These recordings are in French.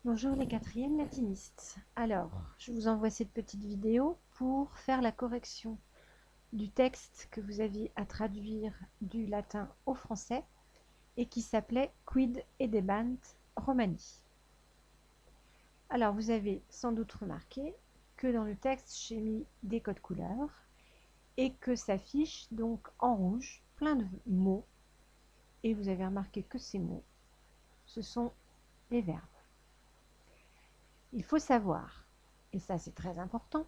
Bonjour les quatrièmes latinistes. Alors, je vous envoie cette petite vidéo pour faire la correction du texte que vous aviez à traduire du latin au français et qui s'appelait Quid edebant Romani. Alors, vous avez sans doute remarqué que dans le texte, j'ai mis des codes couleurs et que s'affiche donc en rouge plein de mots. Et vous avez remarqué que ces mots, ce sont les verbes. Il faut savoir, et ça c'est très important,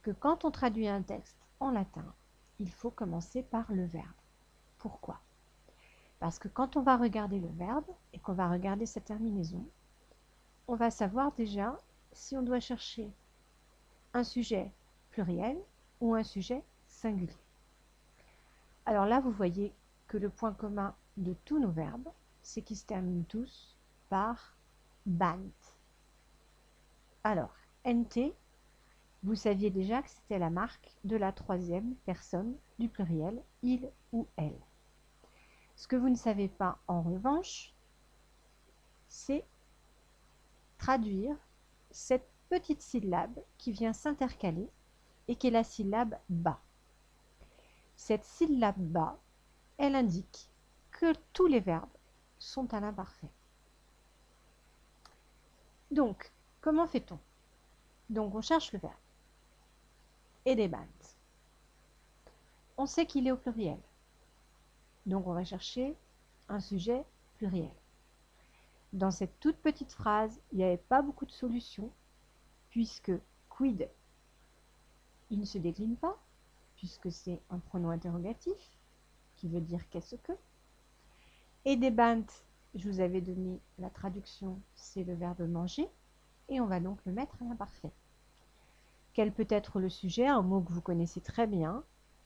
que quand on traduit un texte en latin, il faut commencer par le verbe. Pourquoi? Parce que quand on va regarder le verbe et qu'on va regarder sa terminaison, on va savoir déjà si on doit chercher un sujet pluriel ou un sujet singulier. Alors là, vous voyez que le point commun de tous nos verbes, c'est qu'ils se terminent tous par bant. Alors, nt, vous saviez déjà que c'était la marque de la troisième personne du pluriel, il ou elle. Ce que vous ne savez pas en revanche, c'est traduire cette petite syllabe qui vient s'intercaler et qui est la syllabe ba. Cette syllabe ba, elle indique que tous les verbes sont à l'imparfait. Donc, comment fait-on? Donc, on cherche le verbe. Edebant. On sait qu'il est au pluriel. Donc, on va chercher un sujet pluriel. Dans cette toute petite phrase, il n'y avait pas beaucoup de solutions, puisque quid, il ne se décline pas, puisque c'est un pronom interrogatif, qui veut dire qu'est-ce que. Edebant, je vous avais donné la traduction, c'est le verbe manger, et on va donc le mettre à l'imparfait. Quel peut être le sujet? Un mot que vous connaissez très bien,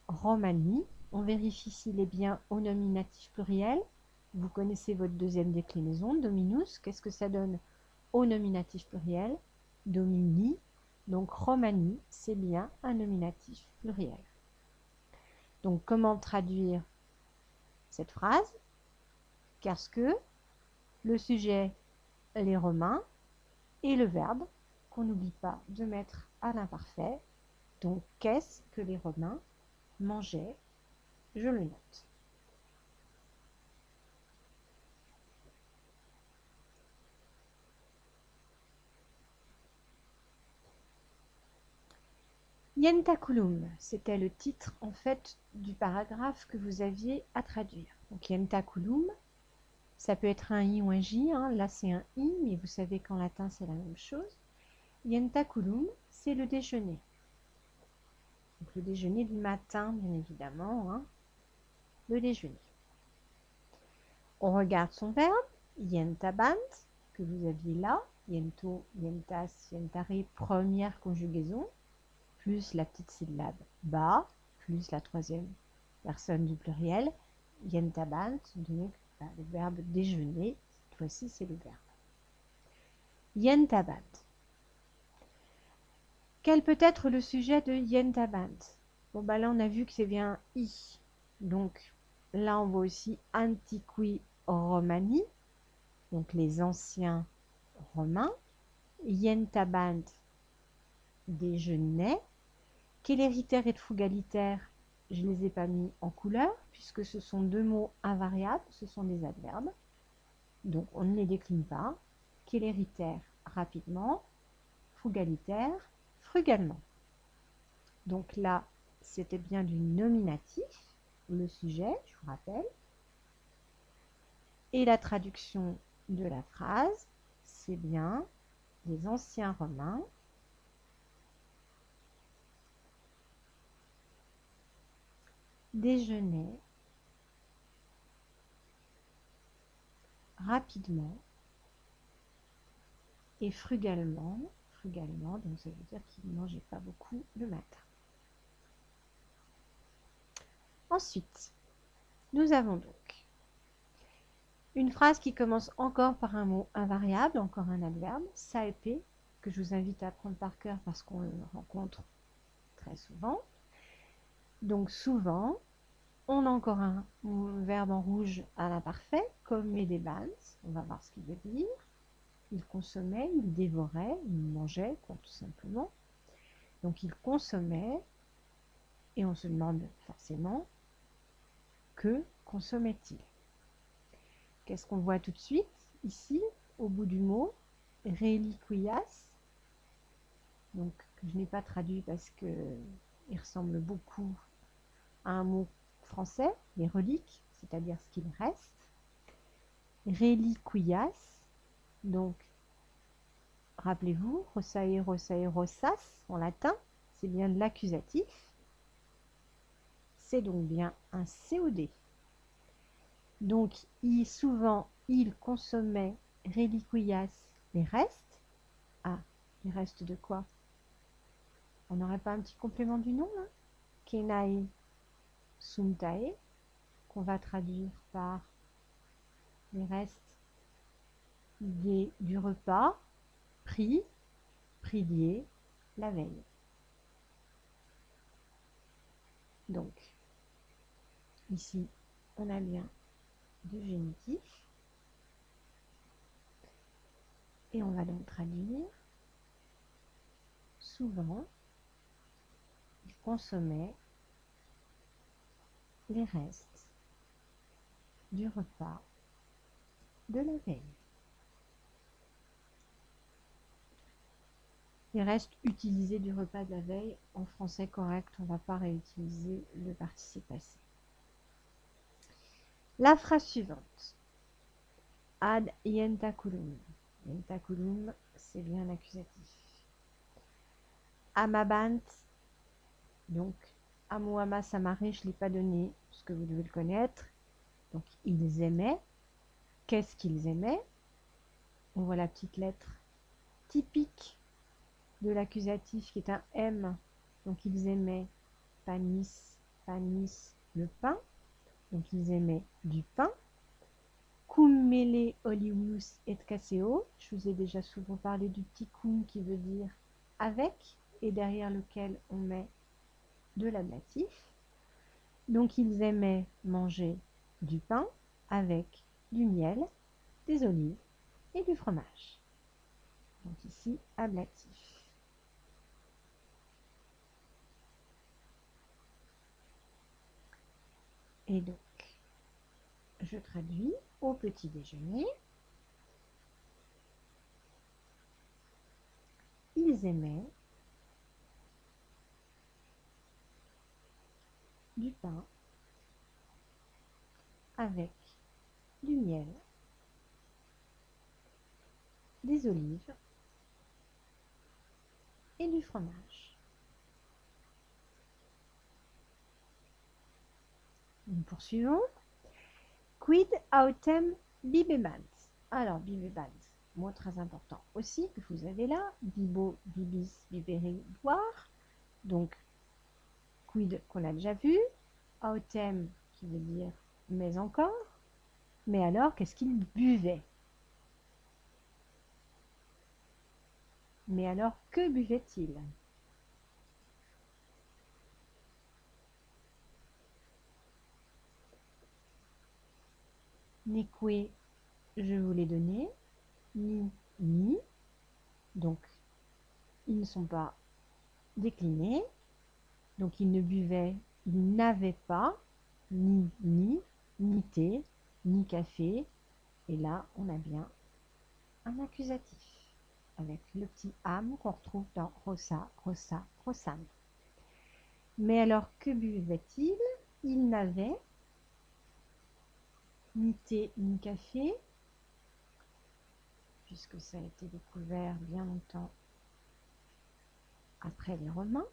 Romani. On vérifie s'il est bien au nominatif pluriel. Vous connaissez votre deuxième déclinaison, dominus. Qu'est-ce que ça donne au nominatif pluriel? Domini. Donc Romani, c'est bien un nominatif pluriel. Donc comment traduire cette phrase? Parce que le sujet, les Romains, et le verbe, qu'on n'oublie pas de mettre à l'imparfait. Donc qu'est-ce que les Romains mangeaient? Je le note. Yentaculum, c'était le titre en fait du paragraphe que vous aviez à traduire. Donc Yentaculum, ça peut être un i ou un j, hein. Là c'est un i, mais vous savez qu'en latin c'est la même chose. Yentaculum, c'est le déjeuner. Donc le déjeuner du matin, bien évidemment, hein. Le déjeuner. On regarde son verbe, yentabant, que vous aviez là, yento, yentas, yentare, première conjugaison, plus la petite syllabe ba, plus la troisième personne du pluriel, yentabant, donc le verbe déjeuner, cette fois-ci c'est le verbe. Yentabant. Quel peut être le sujet de yentabant? Bon, bah là on a vu que c'est bien i, donc là on voit aussi antiqui romani, donc les anciens romains. Yentabant, déjeuner. Céléritaire et frugalitaire, je ne les ai pas mis en couleur, puisque ce sont deux mots invariables, ce sont des adverbes. Donc on ne les décline pas. Céléritaire, rapidement. Frugalitaire, frugalement. Donc là, c'était bien du nominatif, le sujet, je vous rappelle. Et la traduction de la phrase, c'est bien les anciens romains déjeunaient rapidement et frugalement, donc ça veut dire qu'ils ne mangeaient pas beaucoup le matin. Ensuite, nous avons donc une phrase qui commence encore par un mot invariable, encore un adverbe, saepe, que je vous invite à apprendre par cœur parce qu'on le rencontre très souvent. Donc souvent, on a encore un verbe en rouge à l'imparfait, comme edebant, on va voir ce qu'il veut dire. Il consommait, il dévorait, il mangeait, quoi, tout simplement. Donc il consommait, et on se demande forcément, que consommait-il? Qu'est-ce qu'on voit tout de suite ici, au bout du mot? Reliquias, donc que je n'ai pas traduit parce que il ressemble beaucoup à un mot français, les reliques, c'est-à-dire ce qu'il reste. Reliquias, donc rappelez-vous, rosae, rosae, rosas en latin, c'est bien de l'accusatif. C'est donc bien un COD. Donc, souvent, il consommait reliquias, les restes. Ah, les restes de quoi? On n'aurait pas un petit complément du nom, là? Kenai sumtae, qu'on va traduire par les restes du repas pris, prié la veille. Donc, ici, on a bien de génitif. Et on va donc traduire souvent, il consommait les restes du repas de la veille. Les restes utilisés du repas de la veille, en français correct, on ne va pas réutiliser le participe passé. La phrase suivante. Ad ientaculum. Ientaculum, c'est bien accusatif. Amabant, donc Amuama Samaré, je ne l'ai pas donné, parce que vous devez le connaître. Donc ils aimaient. Qu'est-ce qu'ils aimaient? On voit la petite lettre typique de l'accusatif qui est un M. Donc ils aimaient panis, panis, le pain. Donc ils aimaient du pain. Cum mele olius et caseo. Je vous ai déjà souvent parlé du petit cum qui veut dire avec et derrière lequel on met de l'ablatif. Donc ils aimaient manger du pain avec du miel, des olives et du fromage. Donc ici, ablatif. Et donc, je traduis au petit déjeuner. Ils aimaient du pain avec du miel, des olives et du fromage. Nous poursuivons. Quid autem bibebant. Alors, bibebant, mot très important aussi que vous avez là. Bibo, bibis, bibere, boire. Donc, quid qu'on a déjà vu. Autem qui veut dire mais encore. Mais alors, qu'est-ce qu'il buvait? Mais alors, que buvait-il? Neque, je vous l'ai donné. Ni. Donc, ils ne sont pas déclinés. Donc, ils ne buvaient, ils n'avaient pas ni thé, ni café. Et là, on a bien un accusatif avec le petit âme qu'on retrouve dans rosa, rosa, rosam. Mais alors, que buvait-il? Il n'avait ni thé, ni café, puisque ça a été découvert bien longtemps après les Romains.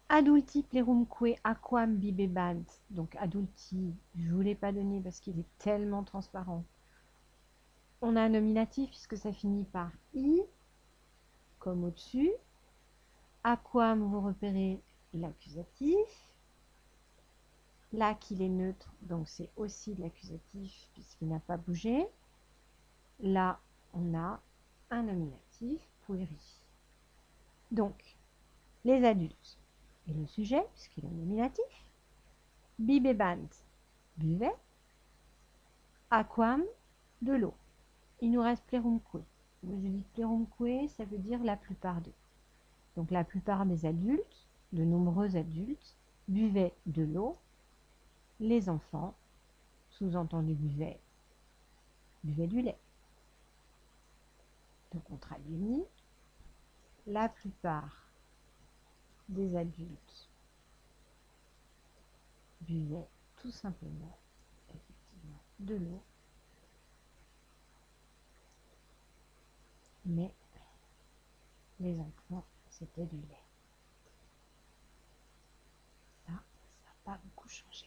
Adulti plerumque aquam bibebant. Donc adulti, je ne vous l'ai pas donné parce qu'il est tellement transparent. On a un nominatif puisque ça finit par i, comme au-dessus. Aquam, vous repérez l'accusatif. Là qu'il est neutre, donc c'est aussi de l'accusatif puisqu'il n'a pas bougé. Là, on a un nominatif, pueri. Donc, les adultes et le sujet, puisqu'il est nominatif. Bibebant, buvait. Aquam, de l'eau. Il nous reste plerumque. Je dis plerumque, ça veut dire la plupart d'eux. Donc la plupart des adultes, de nombreux adultes, buvaient de l'eau. Les enfants, sous-entendu buvaient du lait. Donc on traduit, la plupart des adultes buvaient tout simplement, effectivement, de l'eau, mais les enfants, c'était du lait. Ça n'a pas beaucoup changé.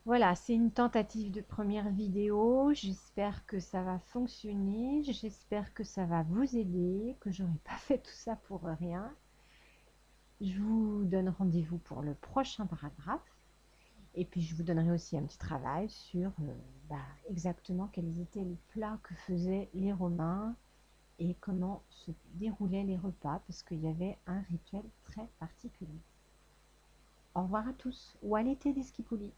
Voilà, c'est une tentative de première vidéo. J'espère que ça va fonctionner. J'espère que ça va vous aider, que j'aurai pas fait tout ça pour rien. Je vous donne rendez-vous pour le prochain paragraphe. Et puis, je vous donnerai aussi un petit travail sur exactement quels étaient les plats que faisaient les Romains et comment se déroulaient les repas, parce qu'il y avait un rituel très particulier. Au revoir à tous, ou à l'été des Skipoulis.